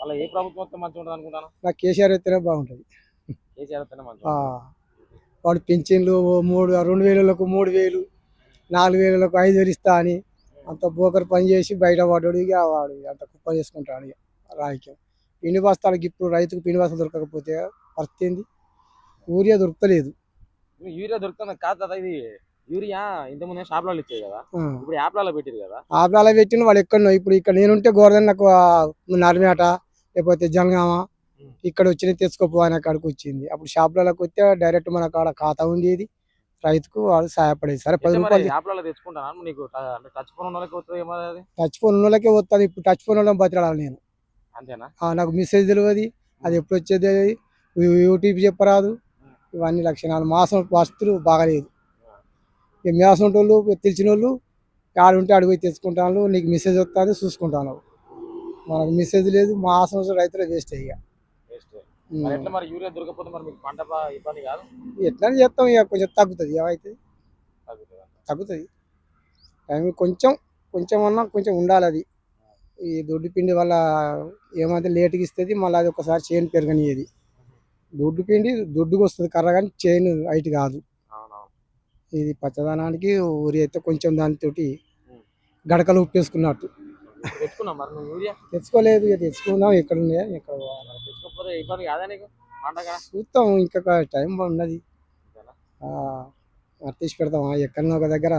మళ్ళీ ఏ ప్రభుత్వం వస్తే మంచిగా ఉంటుంది అనుకుంటాను? నాకు కేసీఆర్ అయితేనే బాగుంటుంది. కేసీఆర్ వస్తేనే మంచిగా ఉంటుంది. వాడు పింఛన్లు 2,000లకు 3,000, 4,000లకు 5,000 ఇస్తా అని అంత బోకర్ పని చేసి బయట పడ్డాడు. ఇక వాడు అంత కుప్ప చేసుకుంటాడు. ఇక రాజకీయం పిండి బస్తాలకి ఇప్పుడు రైతుకు పిండి బస్తాలు దొరకకపోతే పరిస్థితి ఏంది? యూరియా దొరకలేదు. యూరియా దొరుకుతుంది కాదు కదా, ఇది యూరియా ఇంతకుముందే షాప్లలో ఇచ్చేది కదా, ఇప్పుడు యాప్లలో పెట్టింది కదా. ఆపరాల పెట్టిన వాడు ఎక్కడో ఇప్పుడు ఇక్కడ నేనుంటే గోరదని నాకు నర్మేట లేకపోతే జనగామ ఇక్కడ వచ్చి తెచ్చుకోపో అనే కాడికి వచ్చింది. అప్పుడు షాపులకు వస్తే డైరెక్ట్ మన కాడ ఖాతా ఉండేది, రైతుకు వాడు సహాయపడేది. సరే 10 రూపాయలు యాప్లలో తెచ్చుకుంటాను నీకు టచ్ ఫోన్ ఉన్న వాళ్ళకి వస్తుంది ఏమో అది. టచ్ ఫోన్ ఉన్న వాళ్ళకే వస్తుంది. ఇప్పుడు టచ్ ఫోన్ వాళ్ళని బతిరాడాలి నేను. అంతేనా? నాకు మెసేజ్ తెలియదు, అది ఎప్పుడు వచ్చేది, యూట్యూబ్ చెప్పరాదు. ఇవన్నీ లక్షణాలు మాసం వస్తువులు బాగాలేదు. ఇక మేసం వాళ్ళు తెలిసిన వాళ్ళు ఆడుంటే అడిగి తెచ్చుకుంటాను. నీకు మెసేజ్ వస్తుంది చూసుకుంటాను. మనకు మెసేజ్ లేదు. మాసం రైతులు వేస్ట్ ఇక. మరి యూరియా దొరకకపోతే మరి మీకు పంట ఇబ్బంది కాదు? ఎట్లా చేస్తాం, ఇక కొంచెం తగ్గుతుంది. ఏమైతుంది, తగ్గుతుంది. టైం కొంచెం అన్నా కొంచెం ఉండాలి. అది ఈ దొడ్డు పిండి వల్ల ఏమైతే లేటుగా ఇస్తుంది, మళ్ళీ అది ఒకసారి చేను పెరగనియది. దొడ్డు పిండి దొడ్డుకు వస్తుంది కర్ర, కానీ చేను హైట్ కాదు. ఇది పచ్చదనానికి ఊరి అయితే కొంచెం దానితో గడకలు ఉప్పేసుకున్నట్టు. తెచ్చుకోలేదు, ఇక తెచ్చుకుందాం. ఎక్కడ ఉన్నాయా ఎక్కడ చూస్తాం. ఇంకా టైం ఉన్నది, తీసి పెడతాం. ఎక్కడన్నా ఒక దగ్గర